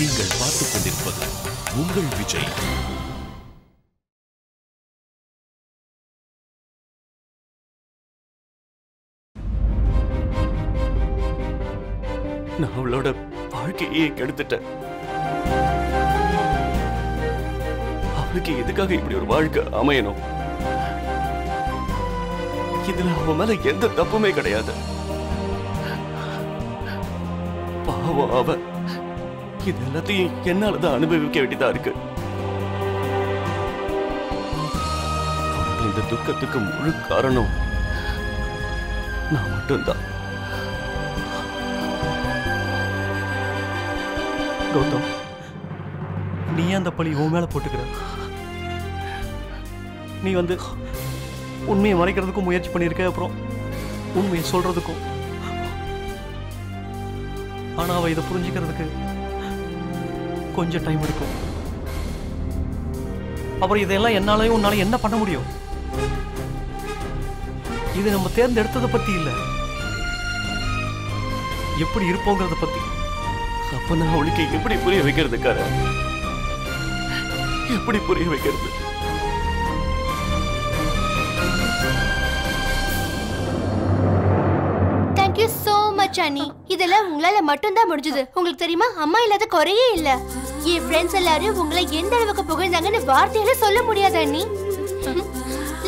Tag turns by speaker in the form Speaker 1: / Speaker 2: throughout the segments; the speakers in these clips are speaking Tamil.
Speaker 1: நீங்கள் பார்த்துக் கொண்டிருப்பது உங்கள் விஜய்.
Speaker 2: நான் அவளோட வாழ்க்கையே கெடுத்துட்டேன். அவளுக்கு எதுக்காக இப்படி ஒரு வாழ்க்கை அமையணும்? இதுல அவன் மேல எந்த தப்புமே கிடையாது. பாவம் அவ இது எல்லாத்தையும் என்னாலதான் அனுபவிக்க வேண்டியதா இருக்கு. இந்த துக்கத்துக்கு முழு காரணம் நான் மட்டும்தான். கௌதம், நீ அந்த பழி உன் மேல போட்டுக்கிற. நீ உண்மையை மறைக்கிறதுக்கும் முயற்சி பண்ணியிருக்க, அப்புறம் உண்மையை சொல்றதுக்கும். ஆனா அவ இதை புரிஞ்சுக்கிறதுக்கு கொஞ்சம் டைம் எடுக்கும். அப்புறம் இதெல்லாம் என்னாலையும் உன்னால என்ன பண்ண முடியும்? இது நம்ம தேர்ந்தெடுத்ததை பத்தி இல்ல, எப்படி இருப்போங்கிறத பத்தி. அப்ப நான் அவளுக்கு எப்படி புரிய வைக்கிறது? எப்படி புரிய வைக்கிறது?
Speaker 3: Thank you so much அண்ணி. இதெல்லாம் உங்களால மட்டும்தான் முடிஞ்சது. உங்களுக்கு தெரியுமா, அம்மா இல்லாத குறையே இல்ல. என் ஃப்ரெண்ட்ஸ் எல்லாரும் உங்களை எந்த அளவுக்கு புகழ்ந்தாங்கன்னு வார்த்தையில சொல்ல முடியாது அண்ணி.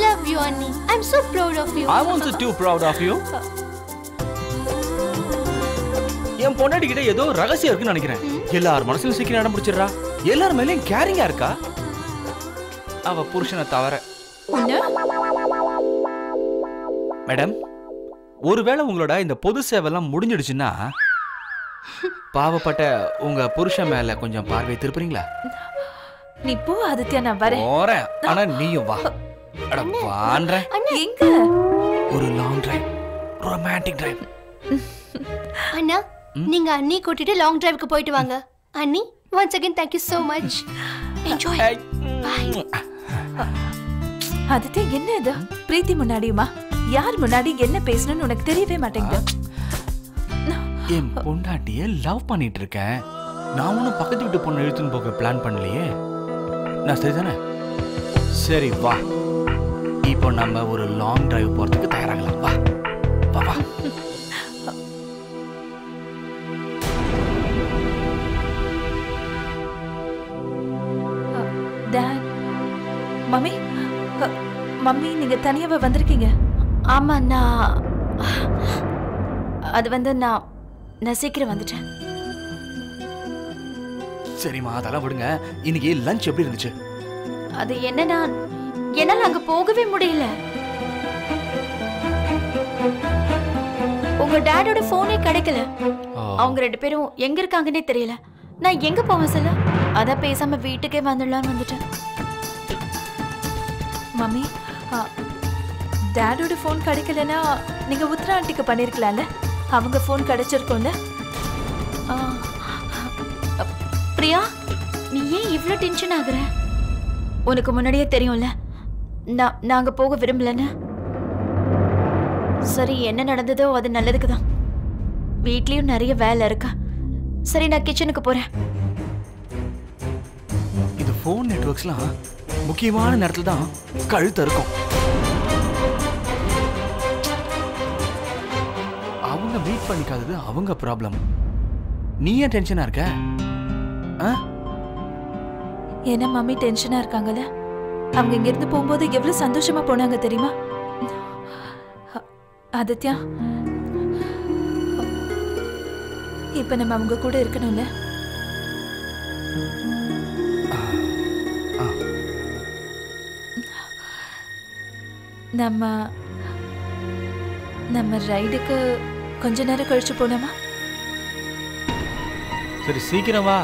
Speaker 3: Love you அண்ணி. I'm so proud of you.
Speaker 4: I'm also too proud of you. என் பொண்டாட்டி கிட்ட ஏதோ ரகசியம் இருக்குன்னு நினைக்கிறேன். எல்லார் மனசுல சீக்கிரம் இடம் பிடிச்சிடுறா. எல்லார் மேலயும் கேரிங்கா இருக்கா. அவ புருஷனை தவிர. மேடம், ஒருவேளை உங்களோட இந்த பொது சேவைலாம் முடிஞ்சிடுச்சுன்னா பாவப்பட்ட உங்க புருஷன் மேல கொஞ்சம் பார்வை திருப்புறீங்களா?
Speaker 5: நீ போ ஆதித்யா, நான் வரேன்.
Speaker 4: போறேன், ஆனா நீயும் வா. அட வான்றேன்.
Speaker 5: எங்க?
Speaker 4: ஒரு லாங் டிரைவ், ரொமான்டிக் டிரைவ்.
Speaker 3: அண்ணா, நீங்க அண்ணி கூட்டிட்டு லாங் டிரைவுக்கு போயிட்டு வாங்க. அண்ணி, once again thank you so much. Enjoy. Bye.
Speaker 5: Aditya, என்ன இது? பிரீத்தி முன்னாடியுமா? யார் முன்னாடி என்ன பேசணும்னு உனக்கு தெரியவே மாட்டேங்குது.
Speaker 4: என் பொண்டாட்டிய லவ் பண்ணிட்டு இருக்கேன். நான் ஒன்னும் பக்கத்து வீட்டு பொண்ணு இழுத்துன்னு போக பிளான் பண்ணலையே. நான் சரிதானே? சரி வா, இப்போ நம்ம ஒரு லாங் டிரைவ் போறதுக்கு தயாராகலாம். வா வா வா.
Speaker 5: டாட், மம்மி, மம்மி நீங்க தனியாவே வந்திருக்கீங்க?
Speaker 3: ஆமா, அது நான் சீக்கிரம் வந்துட்டேன்.
Speaker 4: சரிம்மா, அதெல்லாம் விடுங்க. இன்னைக்கு லஞ்ச் எப்படி இருந்துச்சு?
Speaker 3: அது என்னன்னா, என்னால அங்க போகவே முடியல. உங்க டாடோட போனே கிடைக்கல. அவங்க ரெண்டு பேரும் எங்க இருக்காங்கன்னே தெரியல. நான் எங்க போவேன் சொல்ல? அதான் பேசாம வீட்டுக்கே வந்துடலான்னு வந்துட்டேன்.
Speaker 5: மம்மி, டாடோட ஃபோன் கிடைக்கலன்னா நீங்க உத்ரா ஆண்டிக்கு பண்ணிருக்கலாம்ல. அவங்க ஃபோன் கிடைச்சிருக்கும்ல.
Speaker 3: பிரியா, நீ ஏன் இவ்ளோ டென்ஷன் ஆகுற? உனக்கு முன்னாடியே தெரியும்ல நாங்க போக விரும்பலன்னு. சரி, என்ன நடந்ததோ அது நல்லதுக்கு தான். வீட்லயும் நிறைய வேலை இருக்கா. சரி, நான் கிச்சனுக்கு போறேன்.
Speaker 4: இந்த ஃபோன் நெட்வொர்க்ஸ்லாம் முக்கியமான நேரத்துல தான் கழுத்து இருக்கும். அவங்க மீட் பண்ணிக்காதது அவங்க ப்ராப்ளம். நீ ஏன் டென்ஷனா இருக்க?
Speaker 5: ஏன்னா மம்மி டென்ஷனா இருக்காங்கல்ல. அவங்க இங்க இருந்து போகும்போது எவ்வளவு சந்தோஷமா போனாங்க தெரியுமா? ஆதித்யா, இப்ப நம்ம அவங்க கூட இருக்கணும்ல. நம்ம ரைடுக்கு கொஞ்ச நேரம் கழிச்சு போனோமா?
Speaker 4: சரி, சீக்கிரம் வா.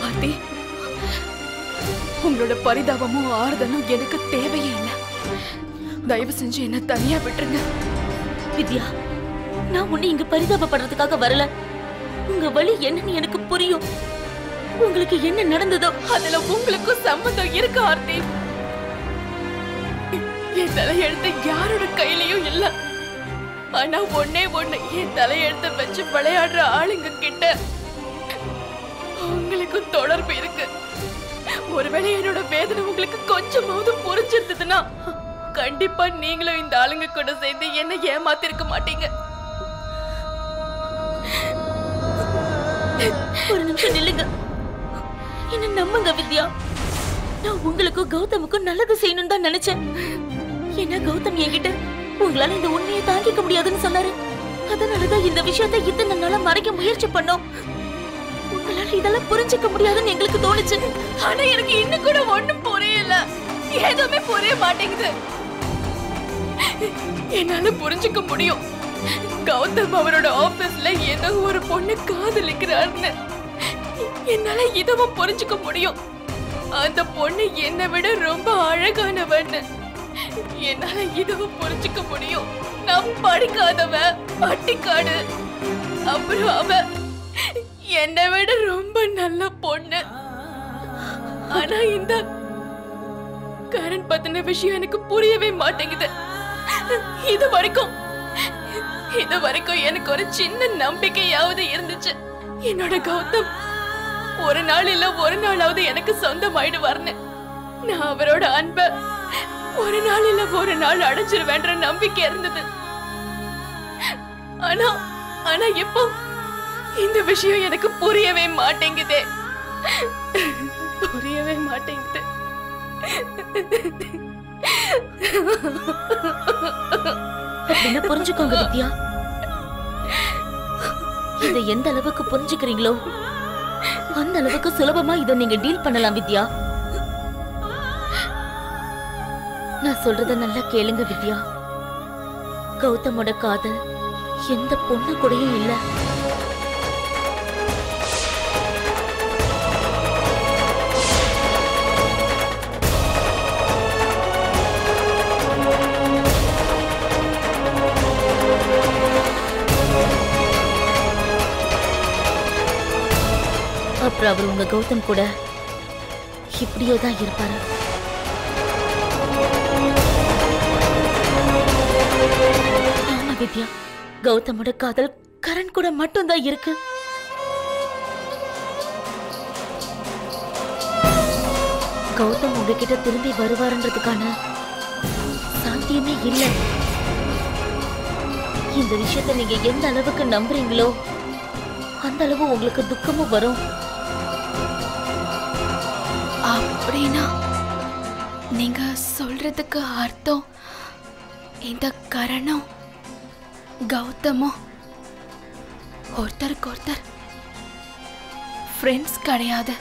Speaker 6: ஆர்த்தி, உங்களோட பரிதாபமும் ஆறுதலும் எனக்கு தேவையே இல்லை. தயவு செஞ்சு என்ன தனியா விட்டுருங்க.
Speaker 7: வித்யா, நான் உன்னை இங்க பரிதாபப்படுறதுக்காக வரல. உங்க வழி என்னன்னு எனக்கு புரியும். உங்களுக்கு என்ன நடந்ததோ அதுல உங்களுக்கும் சம்பந்தம் இருக்கு ஆர்த்தி. என் தலையெழுத்து யாரோட கையிலயும் இல்ல. ஆனா ஒன்னே ஒண்ணு, என் தலையெழுத்த வச்சு விளையாடுற ஆளுங்க கிட்ட உங்களுக்கும் தொடர்பு இருக்கு. ஒருவேளை என்னோட வேதனை உங்களுக்கு கொஞ்சமாவது புரிஞ்சிருந்ததுன்னா கண்டிப்பா நீங்களும் இந்த ஆளுங்க கூட சேர்ந்து என்ன ஏமாத்திருக்க மாட்டீங்க. ஒரு நிமிஷம் நில்லுங்க, என்ன நம்புங்க வித்யா. நான் உங்களுக்கும் கௌதமுக்கும் நல்லது செய்யணும்னு தான் நினைச்சேன். ஏன்னா கௌதம் என்கிட்ட உங்களால இந்த உண்மையை தாங்கிக்க முடியாதுன்னு சொன்னாரு. அதனாலதான் இந்த விஷயத்தை இத்தனை நாளா மறைக்க முயற்சி பண்ணோம். உங்களால இதெல்லாம் புரிஞ்சுக்க முடியாதுன்னு எங்களுக்கு தோணுச்சு. ஆனா எனக்கு இன்னும் கூட ஒண்ணும் புரியல, எதுவுமே புரிய மாட்டேங்குது. என்னால புரிஞ்சுக்க முடியும் கௌதம் அவரோட ஆபீஸ்ல ஏதோ ஒரு பொண்ணு காதலிக்கிறாருன்னு. என்னால இதுவும் புரிஞ்சுக்க முடியும் அந்த பொண்ணு என்னை விட ரொம்ப அழகானவன்னு. என்னால இதுவும் புரிஞ்சுக்க முடியும் நான் படிக்காதவ, பட்டிக்காடு. அப்புறம் அவ என்னை விட ரொம்ப நல்ல பொண்ணு. ஆனா இந்த கரண் பத்தின விஷயம் எனக்கு புரியவே மாட்டேங்குது. இது வரைக்கும் எனக்கு ஒரு சின்ன நம்பிக்கையாவது இருந்துச்சு. என்னோட கௌதம் ஒரு நாள் இல்ல ஒரு நாளாவது எனக்கு சொந்தமாயிடுவார்னு. நான் அவரோட அன்ப ஒரு நாள் இல்ல ஒரு நாள் அடைஞ்சிருவேன்ற நம்பிக்கை இருந்தது. ஆனா இப்போ இந்த விஷயம் எனக்கு புரியவே மாட்டேங்குதே, புரியவே மாட்டேங்குது.
Speaker 8: என்ன புரிஞ்சுக்கோங்க வித்யா. இதை எந்த அளவுக்கு புரிஞ்சுக்கிறீங்களோ அந்த அளவுக்கு சுலபமா இதை நீங்க டீல் பண்ணலாம் வித்யா. நான் சொல்றத நல்லா கேளுங்க வித்யா. கௌதமோட காதல் எந்த பொண்ணு கூடயும் இல்ல. அப்புறம் அவர் உங்க கௌதம் கூட இப்படியே தான் இருப்பாரு. ஆமா வித்யா, கௌதமோட காதல் கரண் கூட மட்டும்தான் இருக்கு. கௌதம் உங்ககிட்ட திரும்பி வருவாருன்றதுக்கான சாத்தியமே இல்லை. இந்த விஷயத்தை நீங்க எந்த அளவுக்கு நம்புறீங்களோ அந்த அளவு உங்களுக்கு துக்கமும் வரும்.
Speaker 6: அப்படின்னா நீங்க சொல்றதுக்கு அர்த்தம் இந்த கரணம் கௌதமும் ஒருத்தருக்கு ஒருத்தர் ஃப்ரெண்ட்ஸ் கிடையாது.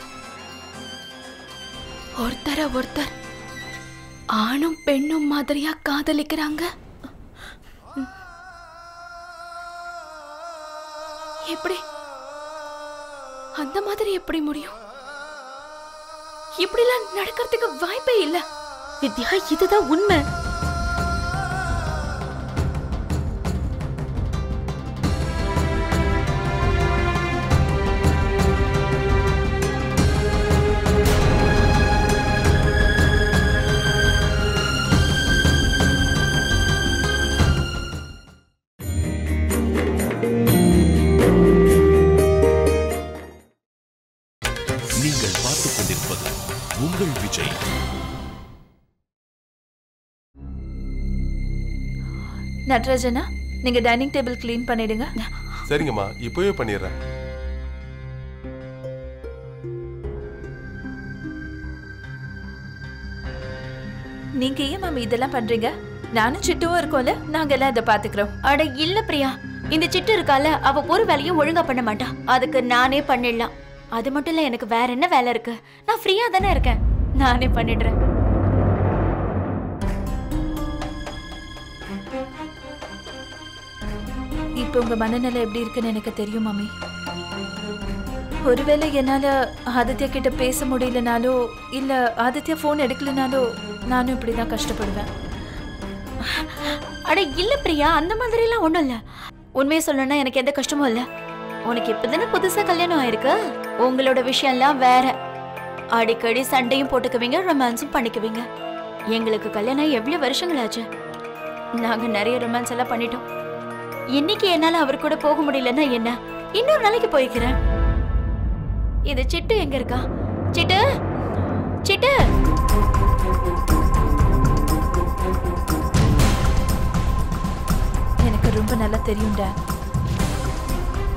Speaker 6: ஒருத்தரை ஒருத்தர் ஆணும் பெண்ணும் மாதிரியா காதலிக்கிறாங்க. எப்படி அந்த மாதிரி எப்படி முடியும்? இப்படிலாம் நடக்கிறதுக்கு வாய்ப்பே இல்ல
Speaker 8: வித்யா. இதுதான் உண்மை.
Speaker 1: நீங்கள் பார்த்துக் கொண்டிருப்பது உங்கள் விஜய்.
Speaker 5: நட்ராஜனா, நீங்க டைனிங் டேபிள் கிளீன் பண்ணிடுங்க.
Speaker 9: சரிங்கம்மா, இப்பவே பண்ணிடுறேன்.
Speaker 5: நீங்க ஏன் மாமி இதெல்லாம் பண்றீங்க? நானும் சிட்டுவும் இருக்கோம்ல, நாங்க எல்லாம் இதை பாத்துக்கிறோம்.
Speaker 3: அட இல்ல பிரியா, இந்த சிட்டு இருக்கால, அவ ஒரு வேலையும் ஒழுங்கா பண்ண மாட்டா. அதுக்கு நானே பண்ணிடலாம். அது மட்டும் இல்ல, எனக்கு வேற என்ன வேலை இருக்கு? நான் ஃப்ரீயா தானே இருக்கேன், நானே பண்ணிடுறேன்.
Speaker 5: இப்போ உங்க மனநிலை எப்படி இருக்குன்னு எனக்கு தெரியும் மாமி. ஒருவேளை என்னால ஆதித்யா கிட்ட பேச முடியலனாலோ இல்ல ஆதித்யா போன் எடுக்கலனாலோ நானும் இப்படிதான் கஷ்டப்படுவேன்.
Speaker 3: அட இல்ல பிரியா, அந்த மாதிரி எல்லாம் ஒண்ணும் இல்ல. உண்மையை சொல்லணும்னா எனக்கு எந்த கஷ்டமும் இல்ல. உனக்கு இப்பதானே புதுசா கல்யாணம் ஆயிருக்கு.
Speaker 10: உங்களோட விஷயம்லாம் வேற. அடிக்கடி சண்டையும் போட்டுக்குவீங்க, ரொமான்ஸும் பண்ணிக்குவீங்க. எங்களுக்கு கல்யாணம் எவ்வளவு வருஷங்கள் ஆச்சு. நாங்க நிறைய ரொமான்ஸ் எல்லாம் பண்ணிட்டோம். இன்னைக்கு என்னால அவர் கூட போக முடியலன்னா என்ன, இன்னொரு நாளைக்கு போய்க்கிறேன். இது சிட்டு எங்க இருக்கா? சிட்டு, சிட்டு.
Speaker 5: எனக்கு ரொம்ப நல்லா தெரியும்டா,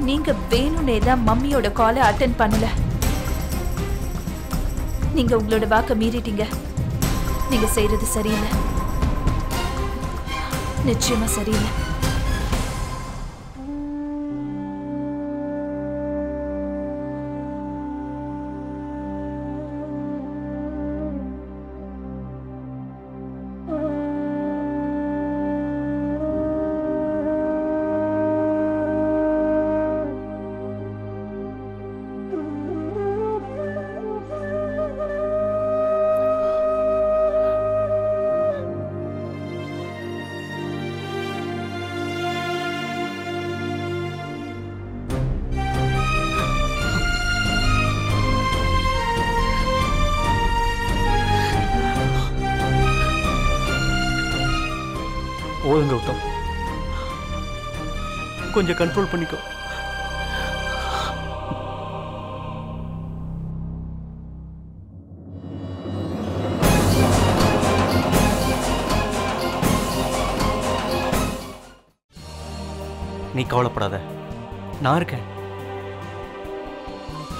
Speaker 5: நீங்க வேணும்னே தான் மம்மியோட காலை அட்டென்ட் பண்ணல. நீங்க உங்களோட வாக்க மீறிட்டீங்க. நீங்க செய்யறது சரியில்லை, நிச்சயமா சரியில்லை.
Speaker 2: போதும் கௌதம், கொஞ்சம் கண்ட்ரோல் பண்ணிக்கோ. நீ கவலைப்படாத, நான் இருக்கேன்.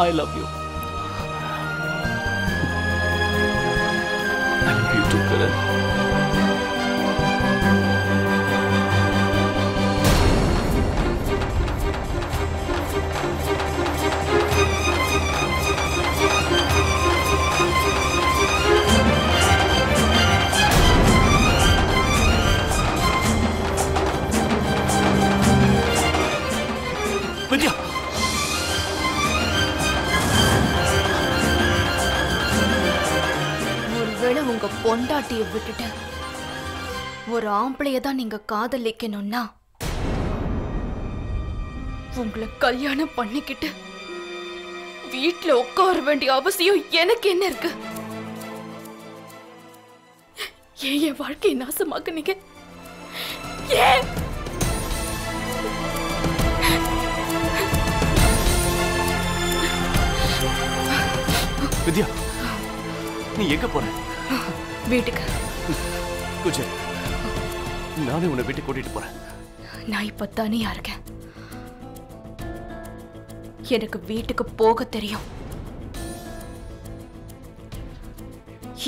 Speaker 2: I love you. I love you too Karan. Vidya,
Speaker 6: ஒருவேளை உங்க பொண்டாட்டியை விட்டுட்டு ஒரு ஆம்பளைய தான் நீங்க காதலிக்கணும்னா உங்களை கல்யாணம் பண்ணிக்கிட்டு வீட்டுல உட்கார வேண்டிய அவசியம் எனக்கு என்ன இருக்கு? ஏன் என் வாழ்க்கையை நாசமாக்குனீங்க? ஏன்?
Speaker 2: வித்யா, நீ எங்க போற?
Speaker 6: வீட்டுக்கு.
Speaker 2: கொஞ்சம் நானே உன்னை வீட்டுக்கு கூட்டிட்டு போறேன்.
Speaker 6: நான் இப்ப தனியா இருக்கேன். எனக்கு வீட்டுக்கு போக தெரியும்.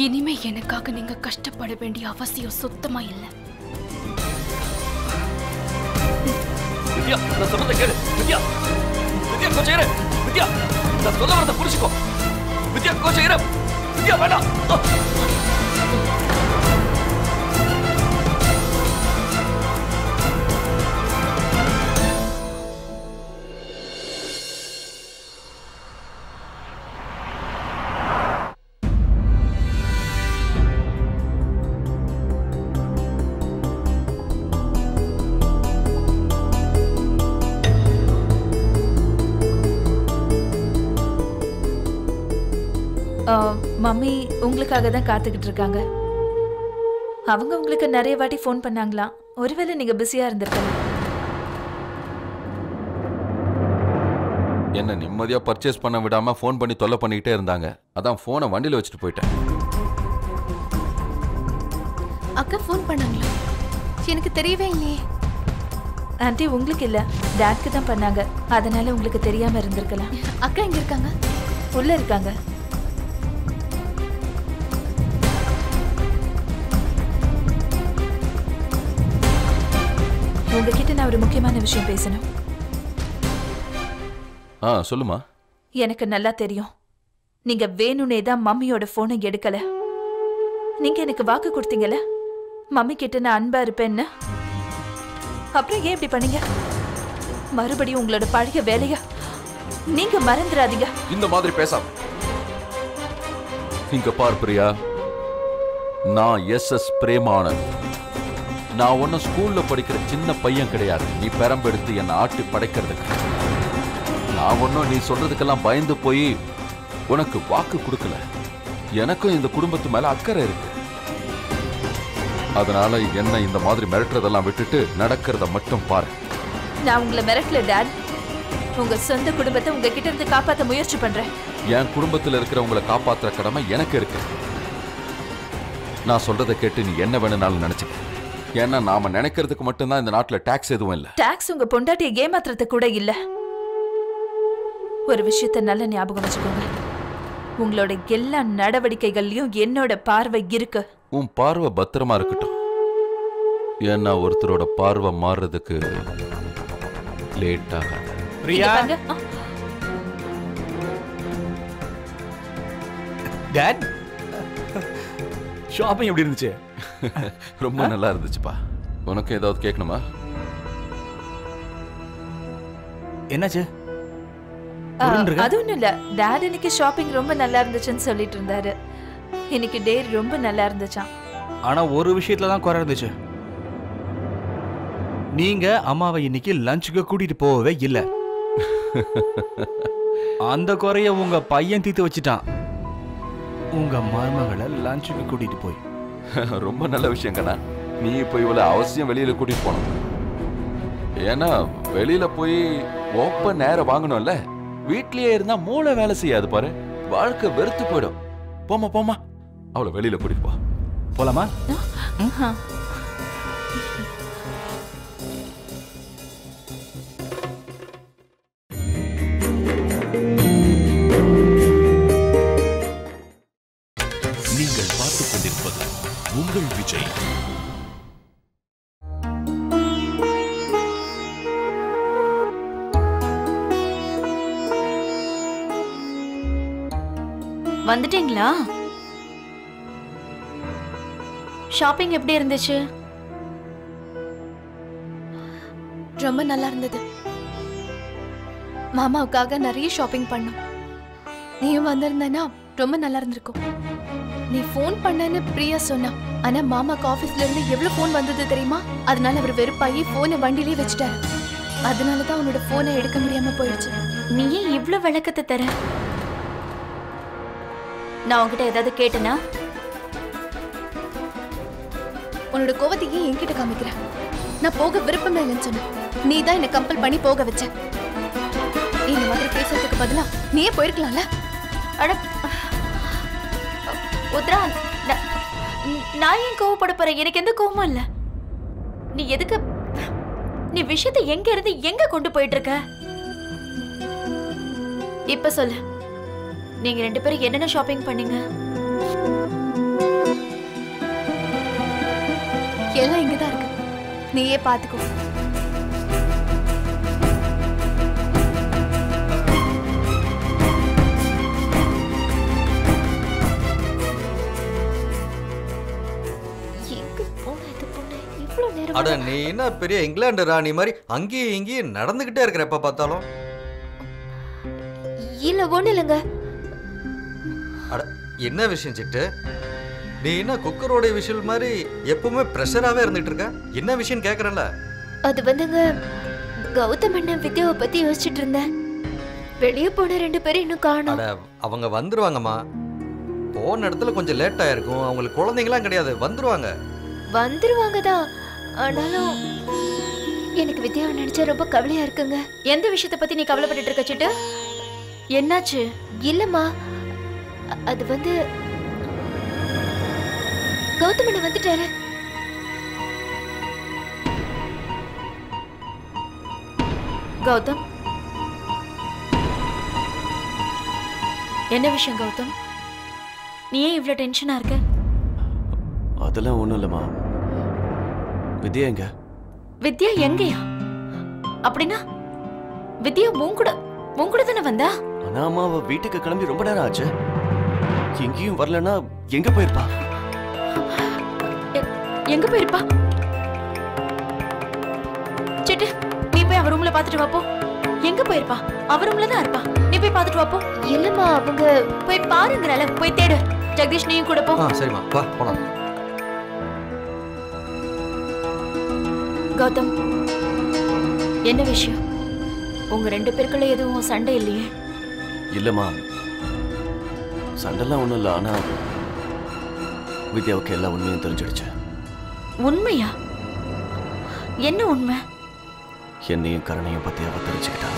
Speaker 6: இனிமே எனக்காக நீங்க கஷ்டப்பட வேண்டிய அவசியம் சுத்தமா இல்லை.
Speaker 2: வித்யா, நான் சொல்றதை கேளு. வித்யா, வித்யா கொஞ்சம் இரு. வித்யா, நான் சொல்ல வரத புரிச்சுக்கோ. வித்யா கொஞ்சம் இரு. வித்யா வேண்டாம்.
Speaker 5: மம்மி உங்களுக்காக தான் காத்துக்கிட்டு இருக்காங்க. அவங்க உங்களுக்கு நிறைய வாட்டி ஃபோன் பண்ணாங்களாம். ஒருவேளை நீங்க பிஸியா இருந்திருக்கலாம்.
Speaker 11: என்ன நிம்மதியா பர்ச்சேஸ் பண்ண விடாம ஃபோன் பண்ணி தொல்லை பண்ணிக்கிட்டே இருந்தாங்க. அதான் ஃபோனை வண்டியில வச்சுட்டு போயிட்டேன்.
Speaker 6: அக்கா ஃபோன் பண்ணாங்களா? எனக்கு தெரியவே இல்லையே.
Speaker 5: ஆண்டி உங்களுக்கு இல்ல, டாட்க்கு தான் பண்ணாங்க. அதனால உங்களுக்கு தெரியாம இருந்திருக்கலாம்.
Speaker 6: அக்கா எங்க இருக்காங்க?
Speaker 5: உள்ள இருக்காங்க. உங்ககிட்ட நான் ஒரு முக்கியமான விஷயம் பேசணும்.
Speaker 11: சொல்லுமா.
Speaker 5: எனக்கு நல்லா தெரியும், நீங்க வேணும்னே தான் மம்மியோட போனை எடுக்கல. நீங்க எனக்கு வாக்கு கொடுத்தீங்கல்ல, மம்மி கிட்ட நான் அன்பா இருப்பேன்னு. அப்புறம் ஏன் இப்படி பண்ணீங்க? மறுபடியும் உங்களோட பழைய வேலைய நீங்க மறந்துடாதீங்க.
Speaker 11: இந்த மாதிரி பேசாம. இங்க பார் பிரியா, நான் SS பிரேமானந்த். நான் ஒன்னும் ஸ்கூல்ல படிக்கிற சின்ன பையன் கிடையாது. நீ பெரம்பெடுத்து என்னை ஆட்டி படைக்கிறதுக்கு. நான் ஒன்றும் நீ சொல்றதுக்கெல்லாம் பயந்து போய் உனக்கு வாக்கு கொடுக்கல. எனக்கும் இந்த குடும்பத்து மேல அக்கறை இருக்கு. அதனால என்ன இந்த மாதிரி மிரட்டுறதெல்லாம் விட்டுட்டு நடக்கிறத மட்டும் பாரு.
Speaker 5: நான் உங்களை மிரட்டல டாட். உங்க சொந்த குடும்பத்தை உங்ககிட்ட இருந்து காப்பாற்ற முயற்சி பண்றேன்.
Speaker 11: என் குடும்பத்தில் இருக்கிறவங்களை காப்பாற்றுற கடமை எனக்கு இருக்கு. நான் சொல்றதை கேட்டு நீ என்ன வேணும்னாலும் நினைச்சுக்க. ஏன்னா நாம நினைக்கிறதுக்கு மட்டும்தான் இந்த நாட்டுல டாக்ஸ் எதுவும் இல்லை.
Speaker 5: டாக்ஸ் உங்க பொண்டாட்டியை ஏமாத்துறது கூட இல்ல. ஒரு விஷயத்த நல்ல ஞாபகம் வச்சுக்கோங்க. உங்களோட எல்லா நடவடிக்கைகள்லயும் என்னோட பார்வை இருக்கு.
Speaker 11: உன் பார்வை பத்திரமா இருக்கட்டும். ஏன்னா ஒருத்தரோட பார்வை மாறுறதுக்கு லேட் ஆகாது.
Speaker 4: பிரியா, டாட், ஷாப்பிங் எப்படி இருந்துச்சு?
Speaker 11: ரொம்ப நல்லா இருந்துச்சுப்பா. உனக்கு ஏதாவது கேட்கணுமா?
Speaker 4: என்னாச்சு?
Speaker 5: அது ஒண்ணும் இல்ல. டாட் இன்னைக்கு ஷாப்பிங் ரொம்ப நல்லா இருந்துச்சுன்னு சொல்லிட்டு இருந்தாரு. இன்னைக்கு டே ரொம்ப நல்லா இருந்துச்சாம்.
Speaker 4: ஆனா ஒரு விஷயத்துல தான் குறை இருந்துச்சு. நீங்க அம்மாவை இன்னைக்கு லஞ்சுக்கு கூட்டிட்டு போகவே இல்லை. அந்த குறைய உங்க பையன் தீர்த்து வச்சுட்டான். உங்க மருமகளை லஞ்சுக்கு கூட்டிட்டு போய்.
Speaker 11: ரொம்ப நல்ல விஷயம் கண்ணா. நீ இப்போ இவ்வளவு அவசியம் வெளியில கூட்டிட்டு போகணும். ஏன்னா வெளியில போய் ஓப்பன் நேரம் வாங்கணும்ல. வீட்லயே இருந்தா மூளை வேலை செய்யாது பாரு. வாழ்க்கை வெறுத்து போயிடும். போமா போமா, அவளை வெளியில கூட்டிட்டு போ.
Speaker 4: போலாமா?
Speaker 1: நீங்கள் பார்த்துக் கொண்டிருப்பது உங்கள் விஜய்.
Speaker 10: வந்துட்டீங்களா? ஷாப்பிங் எப்படி இருந்துச்சு?
Speaker 6: ரொம்ப நல்லா இருந்தது. மாமாவுக்காக நிறைய ஷாப்பிங் பண்ணோம். நீயும் வந்திருந்தனா ரொம்ப நல்லா இருந்திருக்கும். நீ ஃபோன் பண்ணன்னு பிரியா சொன்னா. ஆனா மாமாக்கு ஆபீஸ்ல இருந்து எவ்வளவு ஃபோன் வந்தது தெரியுமா? அதனால அவர் வெறுப்பாயி போனை வண்டியிலே வச்சுட்டாரு. அதனாலதான் உன்னோட போனை எடுக்க முடியாம போயிடுச்சு.
Speaker 10: நீ ஏன் இவ்வளவு விளக்கத்தை தர? நான் உன்கிட்ட ஏதாவது கேட்டனா?
Speaker 6: உன்னோட கோவத்தையே என்கிட்ட காமிக்கிற. நான் போக விருப்பமே இல்லைன்னு சொன்னேன். நீ தான் என்ன கம்பல் பண்ணி போக வச்ச. இந்த மாதிரி பேசுறதுக்கு பதிலா நீயே போயிருக்கலாம்ல.
Speaker 10: அட உத்ரா, நான் ஏன் கோவப்பட போறேன்? எனக்கு எந்த கோவமும் இல்ல. நீ எதுக்கு நீ விஷயத்தை எங்க இருந்து எங்க கொண்டு போயிட்டு இருக்க? இப்ப சொல்லு, நீங்க ரெண்டு பேரும் என்னென்ன ஷாப்பிங் பண்ணீங்க?
Speaker 6: எல்லாம் இங்கதான் இருக்கு, நீயே பாத்துக்கோ.
Speaker 12: அட நீ என்ன பெரிய இங்கிலாந்து ராணி மாதிரி அங்கேயும் இங்கேயும் நடந்துகிட்டே இருக்கிற எப்ப பார்த்தாலும்?
Speaker 10: இல்ல ஒண்ணு இல்லைங்க.
Speaker 12: அட என்ன விஷயம் சிட்டு? நீ என்ன குக்கரோட விஷயம் மாதிரி எப்பவுமே பிரஷராவே இருந்துட்டு இருக்க? என்ன விஷயம் கேக்குறல?
Speaker 3: அது வந்துங்க, கௌதம் அண்ணன் வித்யாவை பத்தி யோசிச்சுட்டு இருந்தேன். வெளியே போன ரெண்டு பேரும் இன்னும் காணோம்.
Speaker 12: அட அவங்க வந்துருவாங்கம்மா. போன இடத்துல கொஞ்சம் லேட் ஆயிருக்கும். அவங்களுக்கு குழந்தைங்களாம் கிடையாது, வந்துருவாங்க.
Speaker 3: வந்துருவாங்க தான். ஆனாலும் எனக்கு வித்யாவை நினைச்சா ரொம்ப கவலையா இருக்குங்க.
Speaker 10: எந்த விஷயத்தை பத்தி நீ கவலைப்பட்டு இருக்க சிட்டு? என்னாச்சு?
Speaker 3: இல்லம்மா, அது வந்து கௌதம் அண்ணன் வந்துட்டாரு.
Speaker 10: கௌதம், என்ன விஷயம் கௌதம்? நீ ஏன் இவ்வளவு டென்ஷனா இருக்க?
Speaker 13: அதெல்லாம் ஒண்ணும் இல்லம்மா. வித்யா எங்க?
Speaker 10: வித்யா எங்கயா? அப்படின்னா வித்யா உன் கூட தானே வந்தா?
Speaker 13: ஆனா அம்மா அவ வீட்டுக்கு கிளம்பி ரொம்ப நேரம் ஆச்சு. எங்கேயும் வரலன்னா எங்க போயிருப்பா?
Speaker 10: எங்க போயிருப்பா? சிட்டு, நீ போய் அவ ரூம்ல பாத்துட்டு வாப்போ. எங்க போயிருப்பா? அவ ரூம்ல தான் இருப்பா. நீ போய் பாத்துட்டு வாப்போ.
Speaker 3: இல்லம்மா, அவங்க
Speaker 10: போய் பாருங்கறல, போய் தேடு. ஜெகதீஷ் நீயும் கூட போ.
Speaker 12: சரிம்மா, வா போலாம்.
Speaker 10: கௌதம், என்ன விஷயம்? உங்க 2 பேருக்குள்ள எதுவும் சண்டை இல்லையே?
Speaker 13: இல்லம்மா, சண்டைலாம் ஒன்றும் இல்லை. ஆனா வித்யாவுக்கு எல்லா உண்மையும் தெரிஞ்சிடுச்சு.
Speaker 10: உண்மையா? என்ன உண்மை?
Speaker 13: என்னையும் கரணையும் பத்தி அவ தெரிஞ்சுக்கிட்டா.